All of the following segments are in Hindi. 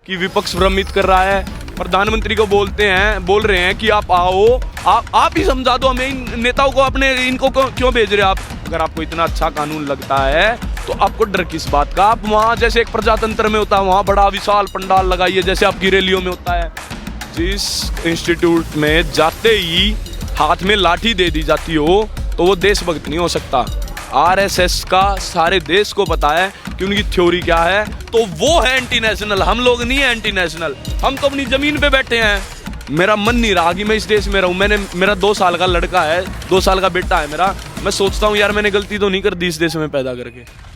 कि विपक्ष भ्रमित कर रहा है। प्रधानमंत्री को बोल रहे हैं कि आप आओ, आप ही समझा दो हमें, इन नेताओं को, अपने इनको क्यों भेज रहे हैं आप? अगर आपको इतना अच्छा कानून लगता है तो आपको डर किस बात का? आप वहाँ जैसे एक प्रजातंत्र में होता है वहाँ बड़ा विशाल पंडाल लगाइए जैसे आपकी रैलियों में होता है। जिस इंस्टीट्यूट में जाते ही हाथ में लाठी दे दी जाती हो तो वो देशभक्त नहीं हो सकता। आरएसएस का सारे देश को पता है कि उनकी थ्योरी क्या है, तो वो है एंटी नेशनल। हम लोग नहीं है एंटी नेशनल, हम तो अपनी जमीन पे बैठे हैं। मेरा मन नहीं रहा कि मैं इस देश में रहूं। मेरा 2 साल का लड़का है, 2 साल का बेटा है मेरा। मैं सोचता हूं यार मैंने गलती तो नहीं कर दी इस देश में पैदा करके।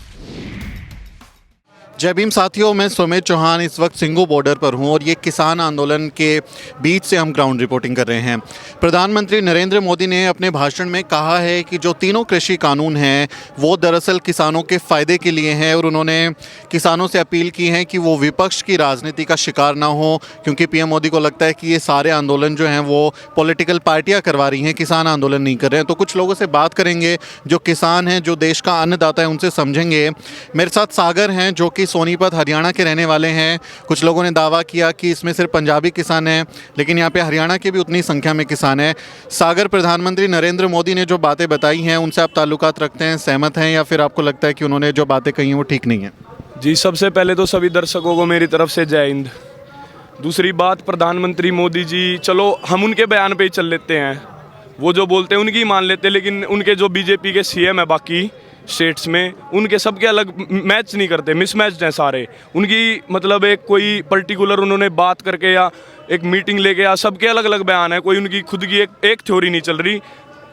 जय भीम साथियों, मैं सुमित चौहान इस वक्त सिंघू बॉर्डर पर हूं और ये किसान आंदोलन के बीच से हम ग्राउंड रिपोर्टिंग कर रहे हैं। प्रधानमंत्री नरेंद्र मोदी ने अपने भाषण में कहा है कि जो तीनों कृषि कानून हैं वो दरअसल किसानों के फ़ायदे के लिए हैं और उन्होंने किसानों से अपील की है कि वो विपक्ष की राजनीति का शिकार ना हो, क्योंकि पीएम मोदी को लगता है कि ये सारे आंदोलन जो हैं वो पॉलिटिकल पार्टियाँ करवा रही हैं, किसान आंदोलन नहीं कर रहे हैं। तो कुछ लोगों से बात करेंगे जो किसान हैं, जो देश का अन्नदाता है, उनसे समझेंगे। मेरे साथ सागर हैं जो कि सोनीपत हरियाणा के रहने वाले हैं। कुछ लोगों ने दावा किया कि इसमें सिर्फ पंजाबी किसान हैं, लेकिन यहाँ पे हरियाणा के भी उतनी संख्या में किसान हैं। सागर, प्रधानमंत्री नरेंद्र मोदी ने जो बातें बताई हैं उनसे आप ताल्लुकात रखते हैं, सहमत हैं, या फिर आपको लगता है कि उन्होंने जो बातें कही हैं वो ठीक नहीं है? जी, सबसे पहले तो सभी दर्शकों को मेरी तरफ से जय हिंद। दूसरी बात, प्रधानमंत्री मोदी जी, चलो हम उनके बयान पे ही चल लेते हैं, वो जो बोलते हैं उनकी ही मान लेते हैं, लेकिन उनके जो बीजेपी के सीएम है बाकी स्टेट्स में, उनके सबके अलग मैच नहीं करते, मिसमैच्ड हैं सारे। उनकी मतलब एक कोई पर्टिकुलर उन्होंने बात करके या एक मीटिंग लेके या सबके अलग अलग बयान है, कोई उनकी खुद की एक थ्योरी नहीं चल रही।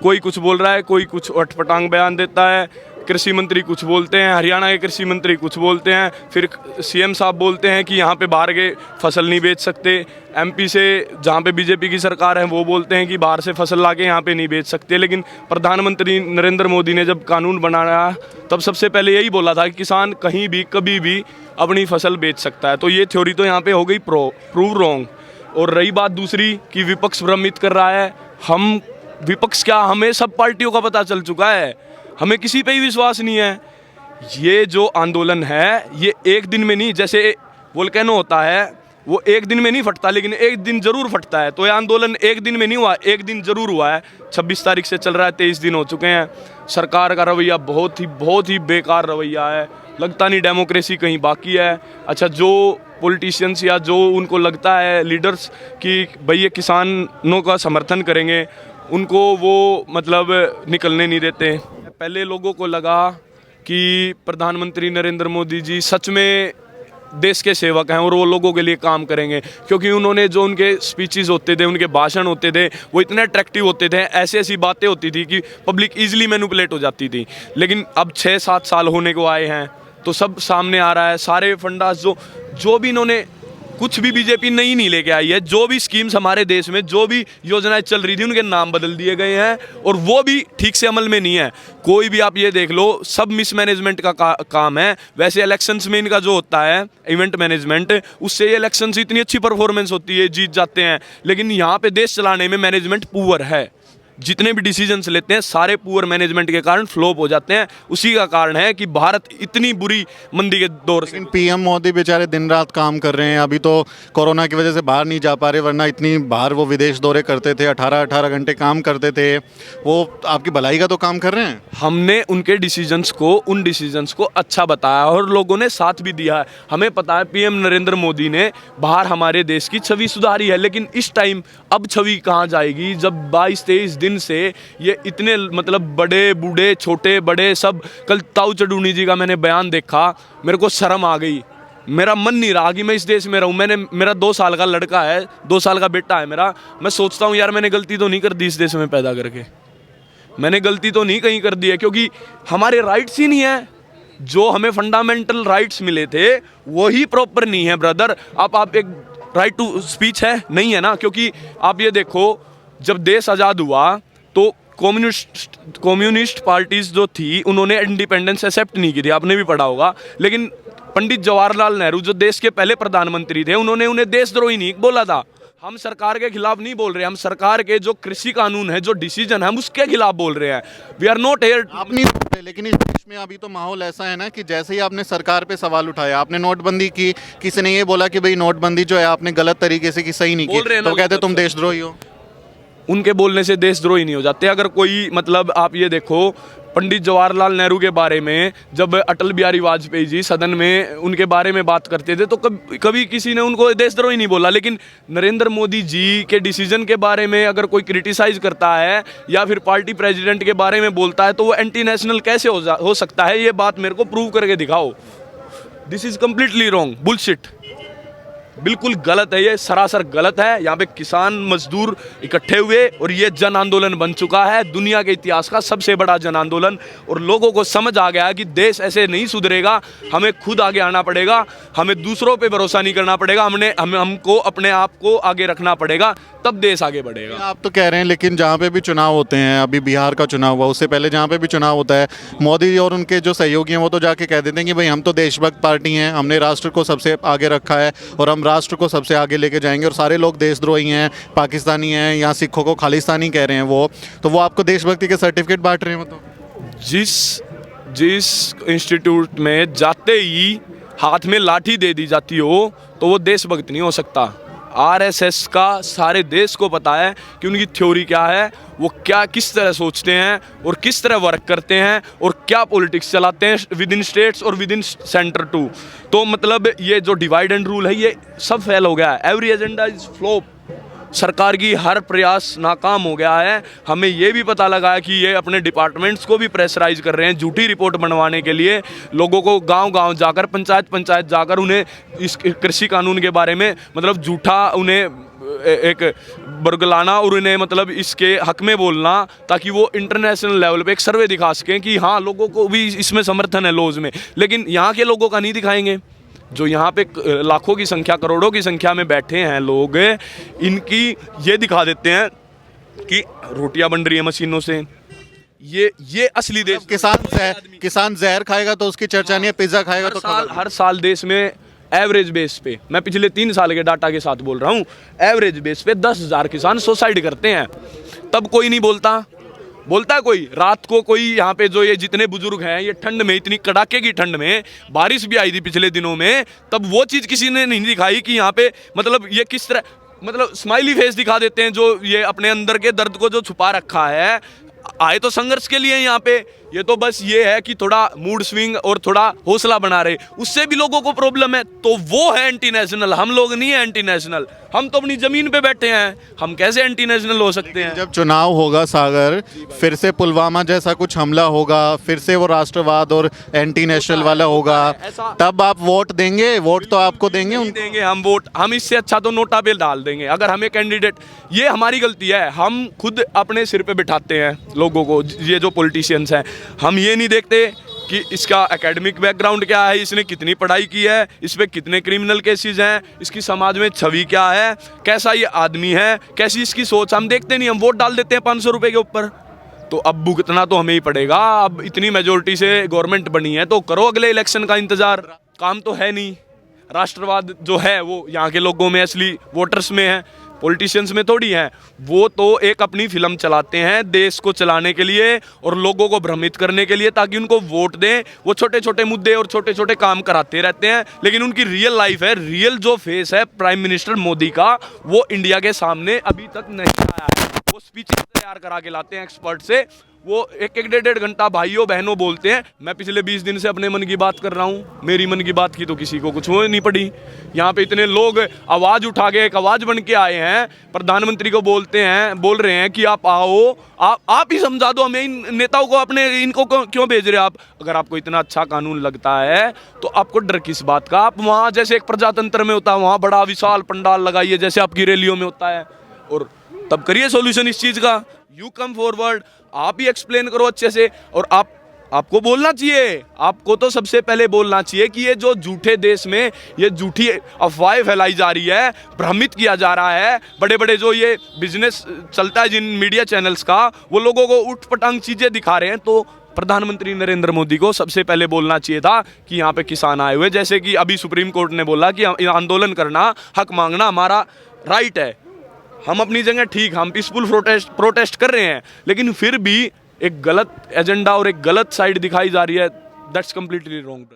कोई कुछ बोल रहा है, कोई कुछ अटपटांग बयान देता है। कृषि मंत्री कुछ बोलते हैं, हरियाणा के कृषि मंत्री कुछ बोलते हैं, फिर सीएम साहब बोलते हैं कि यहाँ पे बाहर के फसल नहीं बेच सकते। एमपी से जहाँ पे बीजेपी की सरकार है वो बोलते हैं कि बाहर से फसल लाके यहाँ पे नहीं बेच सकते। लेकिन प्रधानमंत्री नरेंद्र मोदी ने जब कानून बनाया तब सबसे पहले यही बोला था कि किसान कहीं भी कभी भी अपनी फसल बेच सकता है। तो ये थ्योरी तो यहाँ पे हो गई प्रूव रॉन्ग। और रही बात दूसरी कि विपक्ष भ्रमित कर रहा है, हम विपक्ष क्या, हमें सब पार्टियों का पता चल चुका है, हमें किसी पे ही विश्वास नहीं है। ये जो आंदोलन है ये एक दिन में नहीं, जैसे वोल्केनो होता है वो एक दिन में नहीं फटता, लेकिन एक दिन जरूर फटता है। तो ये आंदोलन एक दिन में नहीं हुआ, एक दिन जरूर हुआ है। 26 तारीख से चल रहा है, 23 दिन हो चुके हैं। सरकार का रवैया बहुत ही बेकार रवैया है। लगता नहीं डेमोक्रेसी कहीं बाकी है। अच्छा, जो पॉलिटिशियंस या जो उनको लगता है लीडर्स कि भाई ये किसानों का समर्थन करेंगे, उनको वो मतलब निकलने नहीं देते। पहले लोगों को लगा कि प्रधानमंत्री नरेंद्र मोदी जी सच में देश के सेवक हैं और वो लोगों के लिए काम करेंगे, क्योंकि उन्होंने जो उनके स्पीचेस होते थे, उनके भाषण होते थे, वो इतने अट्रैक्टिव होते थे, ऐसी बातें होती थी कि पब्लिक ईजिली मैनिपुलेट हो जाती थी। लेकिन अब 6-7 साल होने को आए हैं तो सब सामने आ रहा है। सारे फंडास जो भी इन्होंने, कुछ भी बीजेपी नई नहीं लेके आई है। जो भी स्कीम्स हमारे देश में, जो भी योजनाएं चल रही थी, उनके नाम बदल दिए गए हैं और वो भी ठीक से अमल में नहीं है। कोई भी आप ये देख लो, सब मिसमैनेजमेंट का काम है। वैसे इलेक्शंस में इनका जो होता है इवेंट मैनेजमेंट, उससे ये इलेक्शन से इतनी अच्छी परफॉर्मेंस होती है, जीत जाते हैं। लेकिन यहाँ पे देश चलाने में मैनेजमेंट पुअर है। जितने भी डिसीजंस लेते हैं सारे पुअर मैनेजमेंट के कारण फ्लॉप हो जाते हैं। उसी का कारण है कि भारत इतनी बुरी मंदी के दौर से। पीएम मोदी बेचारे दिन रात काम कर रहे हैं। अभी तो कोरोना की वजह से बाहर नहीं जा पा रहे, वरना इतनी बाहर वो विदेश दौरे करते थे, 18-18 घंटे काम करते थे। वो आपकी भलाई का तो काम कर रहे हैं। हमने उनके डिसीजंस को, उन डिसीजंस को अच्छा बताया और लोगों ने साथ भी दिया है। हमें पता है पीएम नरेंद्र मोदी ने बाहर हमारे देश की छवि सुधारी है, लेकिन इस टाइम अब छवि कहाँ जाएगी जब 22-23 दिन से ये इतने मतलब बड़े बूढ़े छोटे बड़े सब। कल ताऊ चडूनी जी का मैंने बयान देखा, मेरे को शर्म आ गई। मेरा मन नहीं रहा कि मैं इस देश में रहूं। मेरा 2 साल का लड़का है, 2 साल का बेटा है मेरा। मैं सोचता हूं यार मैंने गलती तो नहीं कर दी इस देश में पैदा करके, मैंने गलती तो नहीं कहीं कर दी है, क्योंकि हमारे राइट्स ही नहीं है। जो हमें फंडामेंटल राइट्स मिले थे वही प्रॉपर नहीं है ब्रदर। आप एक राइट टू स्पीच है नहीं है ना, क्योंकि आप ये देखो जब देश आज़ाद हुआ तो कम्युनिस्ट पार्टीज जो थी उन्होंने इंडिपेंडेंस एक्सेप्ट नहीं की थी, आपने भी पढ़ा होगा। लेकिन पंडित जवाहरलाल नेहरू जो देश के पहले प्रधानमंत्री थे, उन्होंने उन्हें देशद्रोही नहीं बोला था। हम सरकार के खिलाफ नहीं बोल रहे, हम सरकार के जो कृषि कानून है, जो डिसीजन है, हम उसके खिलाफ बोल रहे हैं। We are not here. आप नहीं है, लेकिन इस देश में अभी तो माहौल ऐसा है ना कि जैसे ही आपने सरकार पे सवाल उठाया, आपने नोटबंदी की, किसी ने ये बोला कि भाई नोटबंदी जो है आपने गलत तरीके से की, सही नहीं बोल रहे की, हैं ना तो कहते लोग तुम देशद्रोही हो। उनके बोलने से देशद्रोही नहीं हो जाते। अगर कोई मतलब आप ये देखो, पंडित जवाहरलाल नेहरू के बारे में जब अटल बिहारी वाजपेयी जी सदन में उनके बारे में बात करते थे तो कभी किसी ने उनको देशद्रोही नहीं बोला। लेकिन नरेंद्र मोदी जी के डिसीजन के बारे में अगर कोई क्रिटिसाइज करता है या फिर पार्टी प्रेसिडेंट के बारे में बोलता है तो वो एंटी नेशनल कैसे हो सकता है? ये बात मेरे को प्रूव करके दिखाओ। This is completely wrong, bullshit, बिल्कुल गलत है, ये सरासर गलत है। यहाँ पे किसान मजदूर इकट्ठे हुए और ये जन आंदोलन बन चुका है, दुनिया के इतिहास का सबसे बड़ा जन आंदोलन। और लोगों को समझ आ गया कि देश ऐसे नहीं सुधरेगा, हमें खुद आगे आना पड़ेगा, हमें दूसरों पे भरोसा नहीं करना पड़ेगा, हमको अपने आप को आगे रखना पड़ेगा, तब देश आगे बढ़ेगा। आप तो कह रहे हैं, लेकिन जहाँ पे भी चुनाव होते हैं, अभी बिहार का चुनाव हुआ, उससे पहले जहाँ पे भी चुनाव होता है, मोदी और उनके जो सहयोगी हैं वो तो जाके कह देते हैं कि भाई हम तो देशभक्त पार्टी हैं, हमने राष्ट्र को सबसे आगे रखा है और हम राष्ट्र को सबसे आगे लेके जाएंगे, और सारे लोग देशद्रोही हैं, पाकिस्तानी हैं, या सिखों को खालिस्तानी कह रहे हैं वो आपको देशभक्ति के सर्टिफिकेट बांट रहे हैं। मतलब जिस इंस्टीट्यूट में जाते ही हाथ में लाठी दे दी जाती हो तो वो देशभक्त नहीं हो सकता। आरएसएस का सारे देश को पता है कि उनकी थ्योरी क्या है, वो क्या किस तरह सोचते हैं और किस तरह वर्क करते हैं और क्या पॉलिटिक्स चलाते हैं विद इन स्टेट्स और विद इन सेंटर टू। तो मतलब ये जो डिवाइड एंड रूल है ये सब फेल हो गया है। एवरी एजेंडा इज फ्लॉप, सरकार की हर प्रयास नाकाम हो गया है। हमें ये भी पता लगा है कि ये अपने डिपार्टमेंट्स को भी प्रेशराइज कर रहे हैं झूठी रिपोर्ट बनवाने के लिए, लोगों को गांव-गांव जाकर पंचायत जाकर उन्हें इस कृषि कानून के बारे में मतलब झूठा उन्हें एक बरगलाना और उन्हें मतलब इसके हक में बोलना, ताकि वो इंटरनेशनल लेवल पे एक सर्वे दिखा सकें कि हाँ लोगों को भी इसमें समर्थन है लॉज में। लेकिन यहाँ के लोगों का नहीं दिखाएंगे। जो यहाँ पे लाखों की संख्या, करोड़ों की संख्या में बैठे हैं लोग, इनकी ये दिखा देते हैं कि रोटियां बन रही है मशीनों से। ये असली देश। किसान जहर खाएगा तो उसकी चर्चा नहीं है, पिज्जा खाएगा तो हर साल देश में एवरेज बेस पे, मैं पिछले 3 साल के डाटा के साथ बोल रहा हूँ, एवरेज बेस पे 10,000 किसान सुसाइड करते हैं। तब कोई नहीं बोलता है कोई। रात को कोई यहाँ पे जो ये जितने बुजुर्ग हैं, ये ठंड में, इतनी कड़ाके की ठंड में, बारिश भी आई थी पिछले दिनों में, तब वो चीज़ किसी ने नहीं दिखाई कि यहाँ पे मतलब ये किस तरह मतलब स्माइली फेस दिखा देते हैं, जो ये अपने अंदर के दर्द को जो छुपा रखा है। आए तो संघर्ष के लिए यहाँ पे, ये तो बस ये है कि थोड़ा मूड स्विंग और थोड़ा हौसला बना रहे, उससे भी लोगों को प्रॉब्लम है। तो वो है एंटी नेशनल, हम लोग नहीं है एंटी नेशनल। हम तो अपनी जमीन पे बैठे हैं, हम कैसे एंटी नेशनल हो सकते हैं? जब चुनाव होगा सागर, फिर से पुलवामा जैसा कुछ हमला होगा, फिर से वो राष्ट्रवाद और एंटी नेशनल वाला होगा, तब आप वोट देंगे? वोट तो आपको देंगे हम वोट, हम इससे अच्छा तो नोटा पे डाल देंगे। अगर हमें कैंडिडेट, ये हमारी गलती है, हम खुद अपने सिर पे बिठाते हैं लोगों को। ये जो पॉलिटिशियंस हैं, हम ये नहीं देखते कि इसका एकेडमिक बैकग्राउंड क्या है, इसने कितनी पढ़ाई की है, इस पे कितने क्रिमिनल केसेस हैं, इसकी समाज में छवि क्या है, कैसा ये आदमी है, कैसी इसकी सोच, हम देखते नहीं। हम वोट डाल देते हैं 500 रुपये के ऊपर। तो अब भुगतना तो हमें ही पड़ेगा। अब इतनी मेजोरिटी से गवर्नमेंट बनी है तो करो अगले इलेक्शन का इंतजार। काम तो है नहीं। राष्ट्रवाद जो है वो यहाँ के लोगों में, असली वोटर्स में है, पॉलिटिशियंस में थोड़ी हैं। वो तो एक अपनी फिल्म चलाते हैं देश को चलाने के लिए और लोगों को भ्रमित करने के लिए, ताकि उनको वोट दें। वो छोटे छोटे मुद्दे और छोटे छोटे काम कराते रहते हैं, लेकिन उनकी रियल लाइफ है, रियल जो फेस है प्राइम मिनिस्टर मोदी का, वो इंडिया के सामने अभी तक नहीं आया है। वो स्पीच तैयार करा के लाते हैं एक्सपर्ट से, वो एक डेढ़ घंटा भाइयों बहनों बोलते हैं। मैं पिछले 20 दिन से अपने मन की बात कर रहा हूँ, मेरी मन की बात की तो किसी को कुछ हो नहीं पड़ी। यहाँ पे इतने लोग आवाज़ उठा के एक आवाज़ बन के आए हैं, प्रधानमंत्री को बोल रहे हैं कि आप आओ, आप ही समझा दो हमें, इन नेताओं को, अपने इनको क्यों भेज रहे हो आप? अगर आपको इतना अच्छा कानून लगता है तो आपको डर किस बात का? आप वहाँ जैसे एक प्रजातंत्र में होता है, वहाँ बड़ा विशाल पंडाल लगाइए जैसे आपकी रैलियों में होता है, और तब करिए सॉल्यूशन इस चीज़ का। यू कम फॉरवर्ड, आप ही एक्सप्लेन करो अच्छे से। और आपको बोलना चाहिए, आपको तो सबसे पहले बोलना चाहिए कि ये जो झूठे देश में ये झूठी अफवाहें फैलाई जा रही है, भ्रमित किया जा रहा है, बड़े बड़े जो ये बिजनेस चलता है जिन मीडिया चैनल्स का, वो लोगों को उठपटांग चीज़ें दिखा रहे हैं। तो प्रधानमंत्री नरेंद्र मोदी को सबसे पहले बोलना चाहिए था कि यहाँ पे किसान आए हुए, जैसे कि अभी सुप्रीम कोर्ट ने बोला कि आंदोलन करना, हक मांगना हमारा राइट है। हम अपनी जगह ठीक, हम पीसफुल प्रोटेस्ट कर रहे हैं, लेकिन फिर भी एक गलत एजेंडा और एक गलत साइड दिखाई जा रही है, दैट्स कम्प्लीटली रॉन्ग।